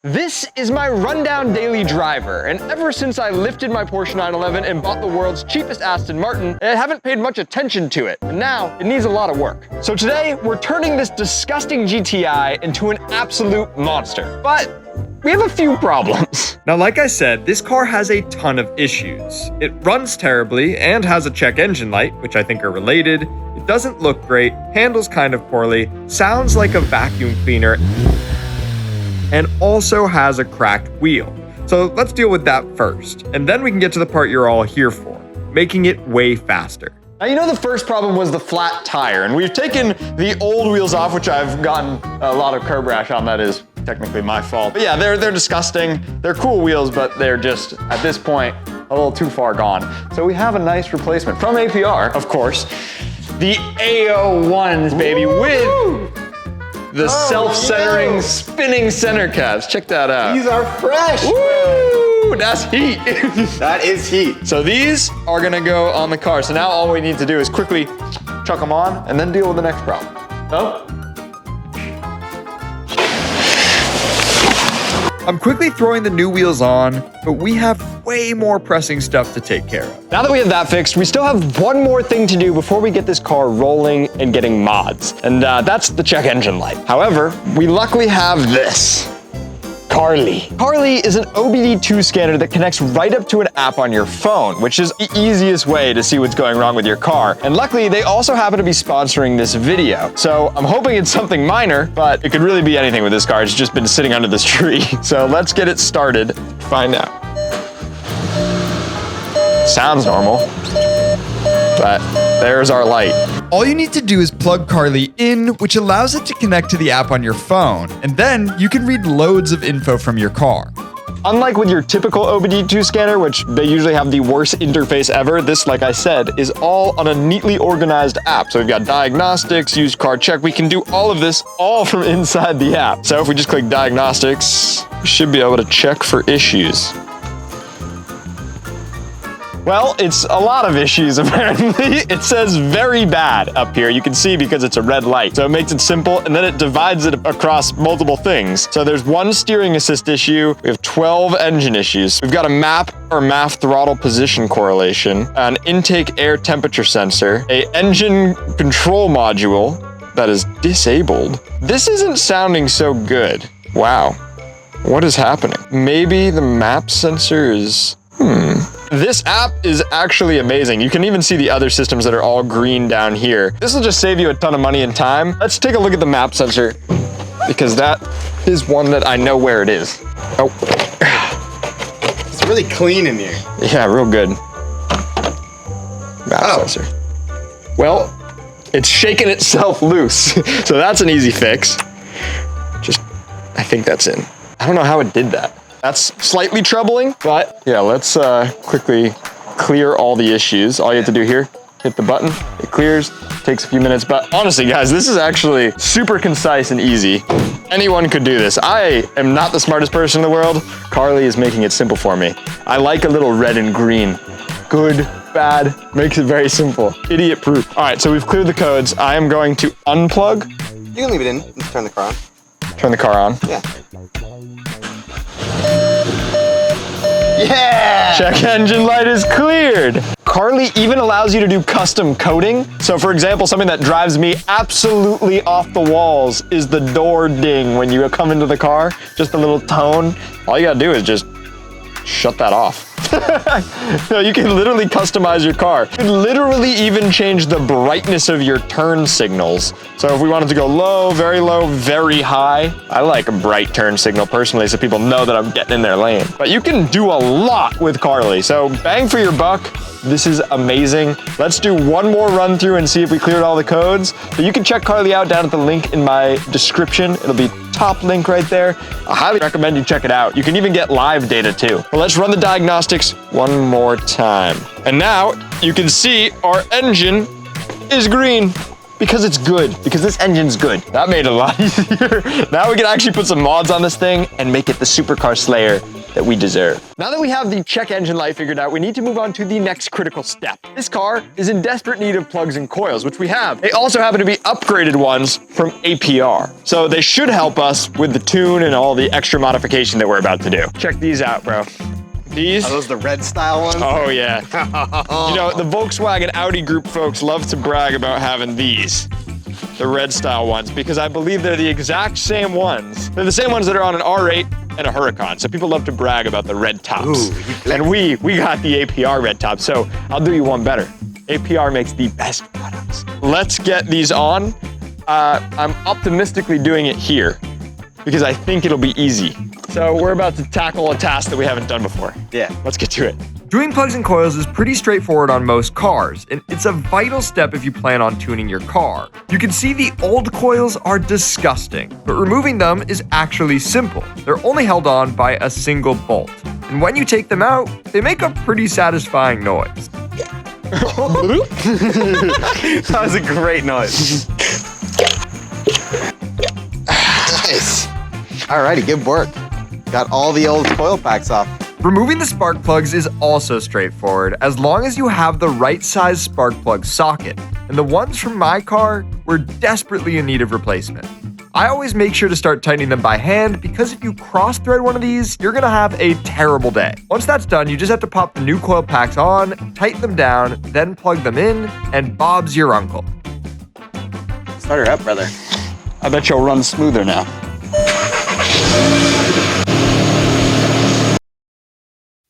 This is my rundown daily driver, and ever since I lifted my Porsche 911 and bought the world's cheapest Aston Martin, I haven't paid much attention to it, and now it needs a lot of work. So today, we're turning this disgusting GTI into an absolute monster, but we have a few problems. Now, like I said, this car has a ton of issues. It runs terribly and has a check engine light, which I think are related. It doesn't look great, handles kind of poorly, sounds like a vacuum cleaner, and also has a cracked wheel. So let's deal with that first, and then we can get to the part you're all here for, making it way faster. Now, you know the first problem was the flat tire, and we've taken the old wheels off, which I've gotten a lot of curb rash on. That is technically my fault. But yeah, they're disgusting. They're cool wheels, but they're just, at this point, a little too far gone. So we have a nice replacement from APR, of course. The AO1s, baby, with the self-centering spinning center caps. Check that out. These are fresh. Woo! That's heat. That is heat. So these are gonna go on the car. So now all we need to do is quickly chuck them on and then deal with the next problem. Oh. I'm quickly throwing the new wheels on, but we have way more pressing stuff to take care of. Now that we have that fixed, we still have one more thing to do before we get this car rolling and getting mods. And that's the check engine light. However, we luckily have this. Carly. Carly is an OBD2 scanner that connects right up to an app on your phone, which is the easiest way to see what's going wrong with your car. And luckily, they also happen to be sponsoring this video. So I'm hoping it's something minor, but it could really be anything with this car. It's just been sitting under this tree. So let's get it started, find out. Sounds normal, but there's our light. All you need to do is plug Carly in, which allows it to connect to the app on your phone, and then you can read loads of info from your car. Unlike with your typical OBD2 scanner, which they usually have the worst interface ever, this, like I said, is all on a neatly organized app. So we've got diagnostics, used car check. We can do all of this all from inside the app. So if we just click diagnostics, we should be able to check for issues. Well, it's a lot of issues, apparently. It says very bad up here. You can see because it's a red light. So it makes it simple, and then it divides it across multiple things. So there's one steering assist issue. We have 12 engine issues. We've got a MAP or MAF throttle position correlation, an intake air temperature sensor, a engine control module that is disabled. This isn't sounding so good. Wow. What is happening? Maybe the MAP sensor is... This app is actually amazing. You can even see the other systems that are all green down here. This will just save you a ton of money and time. Let's take a look at the map sensor, because that is one that I know where it is. Oh. It's really clean in here. Yeah, real good. Map sensor. Well, it's shaking itself loose. So that's an easy fix. I think that's in. I don't know how it did that. That's slightly troubling, but yeah, let's quickly clear all the issues. All you have to do here, hit the button, it clears, takes a few minutes, but honestly guys, this is actually super concise and easy. Anyone could do this. I am not the smartest person in the world. Carly is making it simple for me. I like a little red and green. Good, bad, makes it very simple. Idiot proof. All right, so we've cleared the codes. I am going to unplug. You can leave it in and turn the car on. Turn the car on. Yeah. Yeah! Check engine light is cleared. Carly even allows you to do custom coding. So for example, something that drives me absolutely off the walls is the door ding when you come into the car, just a little tone. All you gotta do is just shut that off. No, you can literally customize your car. You can literally even change the brightness of your turn signals. So if we wanted to go low, very high, I like a bright turn signal personally so people know that I'm getting in their lane. But you can do a lot with Carly. So bang for your buck. This is amazing. Let's do one more run through and see if we cleared all the codes. But you can check Carly out down at the link in my description. It'll be top link right there. I highly recommend you check it out. You can even get live data too. But let's run the diagnostics one more time. And now you can see our engine is green. Because it's good, because this engine's good. That made it a lot easier. Now we can actually put some mods on this thing and make it the supercar slayer that we deserve. Now that we have the check engine light figured out, we need to move on to the next critical step. This car is in desperate need of plugs and coils, which we have. They also happen to be upgraded ones from APR. So they should help us with the tune and all the extra modification that we're about to do. Check these out, bro. These? Are those the red style ones? Oh yeah. You know, the Volkswagen Audi group folks love to brag about having these. The red style ones, because I believe they're the exact same ones. They're the same ones that are on an R8 and a Huracan. So people love to brag about the red tops. Ooh, and we got the APR red top, so I'll do you one better. APR makes the best products. Let's get these on. I'm optimistically doing it here because I think it'll be easy. So we're about to tackle a task that we haven't done before. Yeah. Let's get to it. Doing plugs and coils is pretty straightforward on most cars, and it's a vital step if you plan on tuning your car. You can see the old coils are disgusting, but removing them is actually simple. They're only held on by a single bolt, and when you take them out, they make a pretty satisfying noise. That was a great noise. Nice. Alrighty, good work. Got all the old coil packs off. Removing the spark plugs is also straightforward, as long as you have the right size spark plug socket, and the ones from my car were desperately in need of replacement. I always make sure to start tightening them by hand, because if you cross thread one of these, you're gonna have a terrible day. Once that's done, you just have to pop the new coil packs on, tighten them down, then plug them in, and Bob's your uncle. Start her up, brother. I bet you'll run smoother now.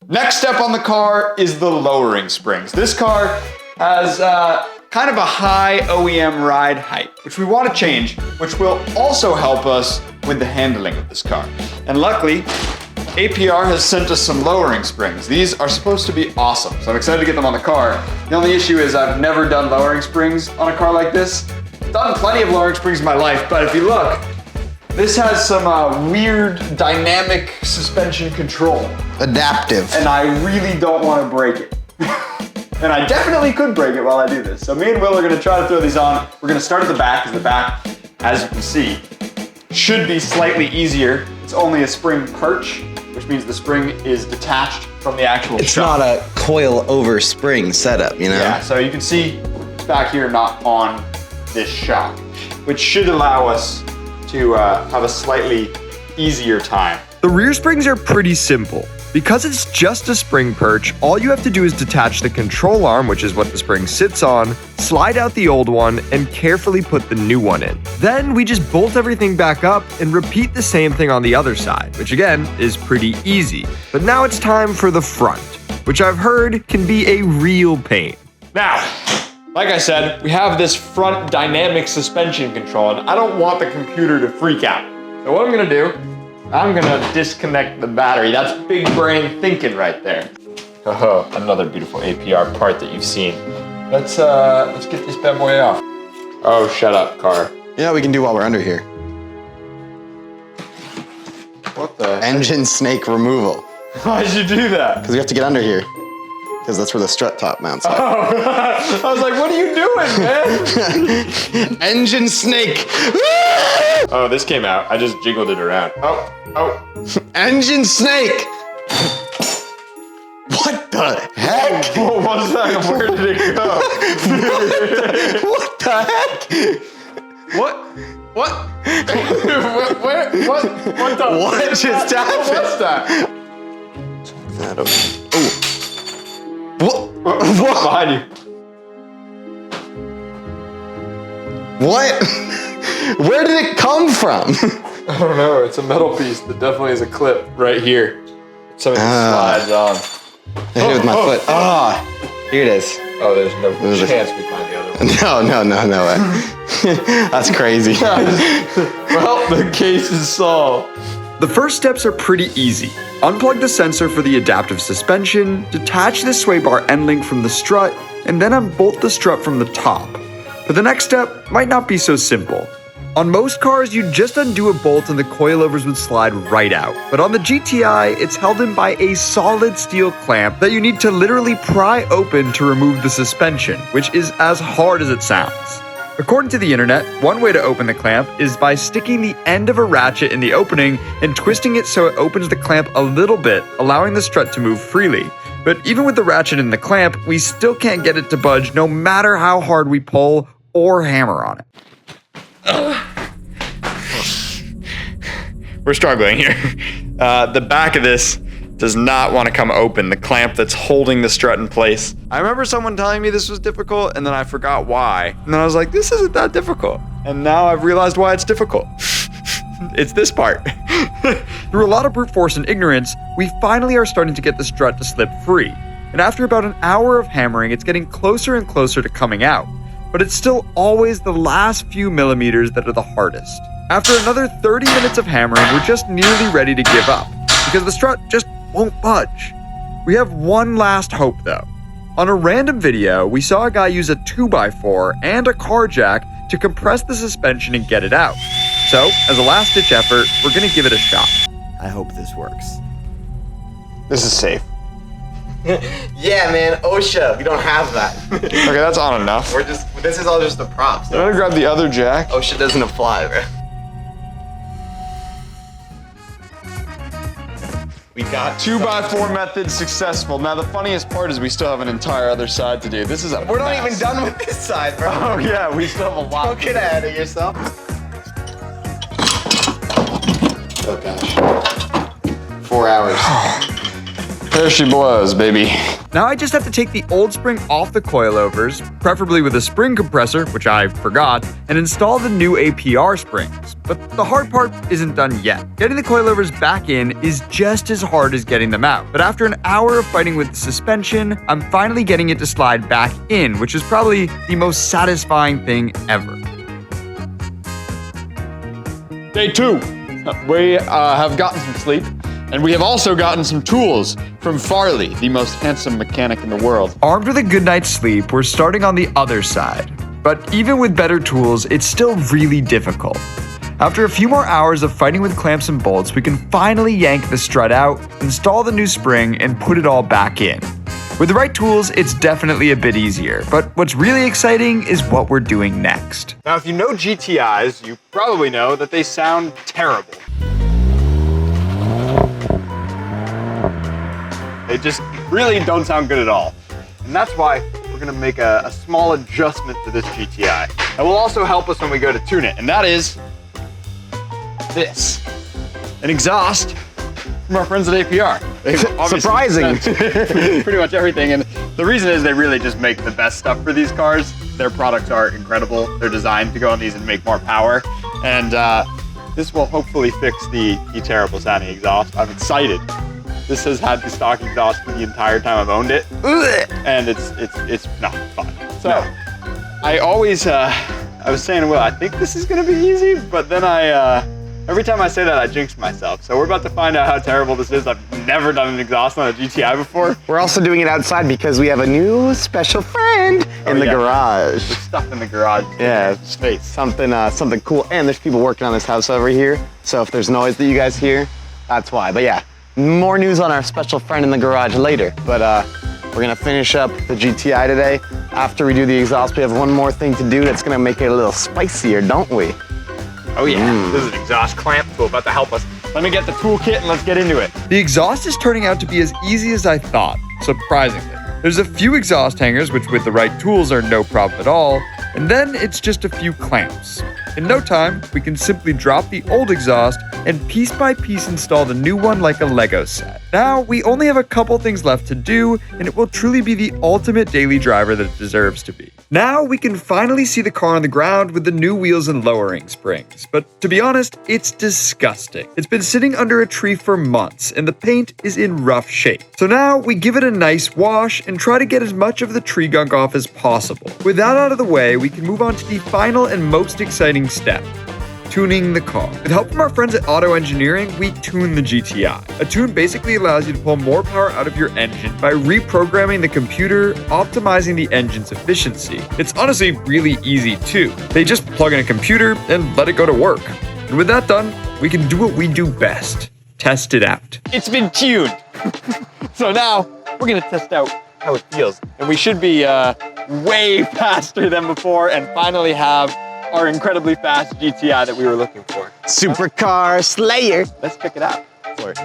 Next step on the car is the lowering springs. This car has kind of a high OEM ride height, which we want to change, which will also help us with the handling of this car. And luckily, APR has sent us some lowering springs. These are supposed to be awesome, so I'm excited to get them on the car. The only issue is I've never done lowering springs on a car like this. I've done plenty of lowering springs in my life, but if you look, this has some weird dynamic suspension control. Adaptive. And I really don't want to break it. And I definitely could break it while I do this. So me and Will are gonna try to throw these on. We're gonna start at the back, because the back, as you can see, should be slightly easier. It's only a spring perch, which means the spring is detached from the actual It's shock. not a coil over spring setup, you know? Yeah, so you can see it's back here, not on this shock, which should allow us to have a slightly easier time. The rear springs are pretty simple. Because it's just a spring perch, all you have to do is detach the control arm, which is what the spring sits on, slide out the old one, and carefully put the new one in. Then we just bolt everything back up and repeat the same thing on the other side, which again is pretty easy. But now it's time for the front, which I've heard can be a real pain. Now, like I said, we have this front dynamic suspension control, and I don't want the computer to freak out. So what I'm gonna do, I'm gonna disconnect the battery. That's big brain thinking right there. Oh, another beautiful APR part that you've seen. Let's get this bad boy off. Oh, shut up, car. You know what we can do while we're under here? What the? Engine snake removal. Why'd you do that? Because we have to get under here. Because that's where the strut top mounts are. I was like, what are you doing, man? Engine snake! Oh, this came out. I just jiggled it around. Oh. Engine snake! What the heck? What was that? Where did it go? What the heck? What? What the? What just happened? What's that? Oh. What? What? Behind you. What? Where did it come from? I don't know. It's a metal piece that definitely is a clip right here. Something that slides on. I hit it with my foot. Ah, here it is. Oh, there's no chance we find the other one. No way. That's crazy. Well, the case is solved. The first steps are pretty easy. Unplug the sensor for the adaptive suspension, detach the sway bar end link from the strut, and then unbolt the strut from the top. But the next step might not be so simple. On most cars, you just undo a bolt and the coilovers would slide right out. But on the GTI, it's held in by a solid steel clamp that you need to literally pry open to remove the suspension, which is as hard as it sounds. According to the internet, one way to open the clamp is by sticking the end of a ratchet in the opening and twisting it so it opens the clamp a little bit, allowing the strut to move freely. But even with the ratchet in the clamp, we still can't get it to budge no matter how hard we pull or hammer on it. We're struggling here. The back of this does not want to come open, the clamp that's holding the strut in place. I remember someone telling me this was difficult, and then I forgot why. And then I was like, this isn't that difficult. And now I've realized why it's difficult. It's this part. Through a lot of brute force and ignorance, we finally are starting to get the strut to slip free. And after about an hour of hammering, it's getting closer and closer to coming out. But it's still always the last few millimeters that are the hardest. After another 30 minutes of hammering, we're just nearly ready to give up, because the strut just won't budge. We have one last hope though. On a random video, we saw a guy use a 2x4 and a car jack to compress the suspension and get it out. So, as a last-ditch effort, we're gonna give it a shot. I hope this works. This is safe. Yeah, man, OSHA, we don't have that. Okay, that's on enough. This is all just the props. I'm gonna grab the other jack. OSHA doesn't apply, bro. We got 2x4 method successful. Now the funniest part is we still have an entire other side to do. This is a We're not mess. even done with this side, bro. Oh yeah, we still have a lot. Don't get ahead of yourself. Oh gosh. 4 hours. There she blows, baby. Now I just have to take the old spring off the coilovers, preferably with a spring compressor, which I forgot, and install the new APR springs. But the hard part isn't done yet. Getting the coilovers back in is just as hard as getting them out. But after an hour of fighting with the suspension, I'm finally getting it to slide back in, which is probably the most satisfying thing ever. Day 2. We have gotten some sleep, and we have also gotten some tools from Farley, the most handsome mechanic in the world. Armed with a good night's sleep, we're starting on the other side. But even with better tools, it's still really difficult. After a few more hours of fighting with clamps and bolts, we can finally yank the strut out, install the new spring, and put it all back in. With the right tools, it's definitely a bit easier, but what's really exciting is what we're doing next. Now, if you know GTIs, you probably know that they sound terrible. They just really don't sound good at all. And that's why we're gonna make a small adjustment to this GTI. That will also help us when we go to tune it, and that is this. An exhaust from our friends at APR. They've obviously Surprising. spent pretty much everything, and the reason is they really just make the best stuff for these cars. Their products are incredible. They're designed to go on these and make more power, and this will hopefully fix the terrible sounding exhaust. I'm excited. This has had the stock exhaust for the entire time I've owned it, and it's not fun. So I always, I was saying to Will, I think this is gonna be easy, but then every time I say that, I jinx myself. So we're about to find out how terrible this is. I've never done an exhaust on a GTI before. We're also doing it outside because we have a new special friend in the garage. There's stuff in the garage. Yeah, Space. something cool. And there's people working on this house over here. So if there's noise that you guys hear, that's why. But yeah, more news on our special friend in the garage later. But we're gonna finish up the GTI today. After we do the exhaust, we have one more thing to do that's gonna make it a little spicier, don't we? Oh yeah, this is an exhaust clamp tool about to help us. Let me get the toolkit and let's get into it. The exhaust is turning out to be as easy as I thought, surprisingly. There's a few exhaust hangers, which with the right tools are no problem at all, and then it's just a few clamps. In no time, we can simply drop the old exhaust and piece by piece install the new one like a Lego set. Now, we only have a couple things left to do, and it will truly be the ultimate daily driver that it deserves to be. Now, we can finally see the car on the ground with the new wheels and lowering springs, but to be honest, it's disgusting. It's been sitting under a tree for months, and the paint is in rough shape. So now, we give it a nice wash and try to get as much of the tree gunk off as possible. With that out of the way, we can move on to the final and most exciting step: tuning the car. With help from our friends at Auto Engineering, we tune the GTI. A tune basically allows you to pull more power out of your engine by reprogramming the computer, optimizing the engine's efficiency. It's honestly really easy too. They just plug in a computer and let it go to work. And with that done, we can do what we do best: test it out. It's been tuned. So now we're gonna test out how it feels. And we should be way faster than before and finally have our incredibly fast GTI that we were looking for. Supercar Slayer. Let's check it out. For it.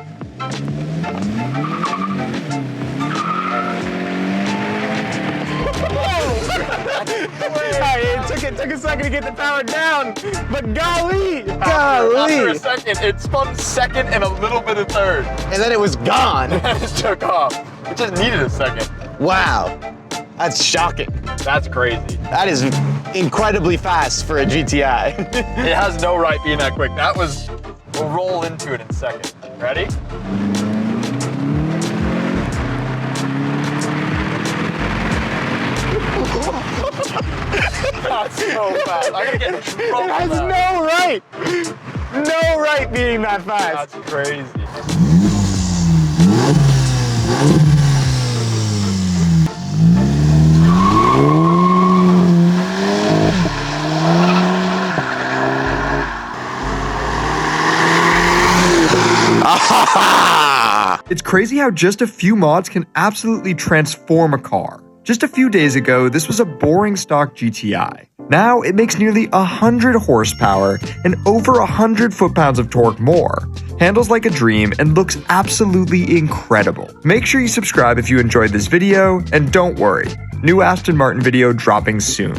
It took a second to get the power down, but golly. After a second, it spun second and a little bit of third. And then it was gone. And it took off. It just needed a second. Wow, that's shocking. That's crazy. That is incredibly fast for a GTI. It has no right being that quick. That was, we'll roll into it in a second. Ready? That's so fast. I'm gonna get in trouble. It has now. no right being that fast. That's crazy. It's crazy how just a few mods can absolutely transform a car. Just a few days ago, this was a boring stock GTI. Now it makes nearly 100 horsepower and over 100 foot-pounds of torque more, handles like a dream, and looks absolutely incredible. Make sure you subscribe if you enjoyed this video, and don't worry, new Aston Martin video dropping soon.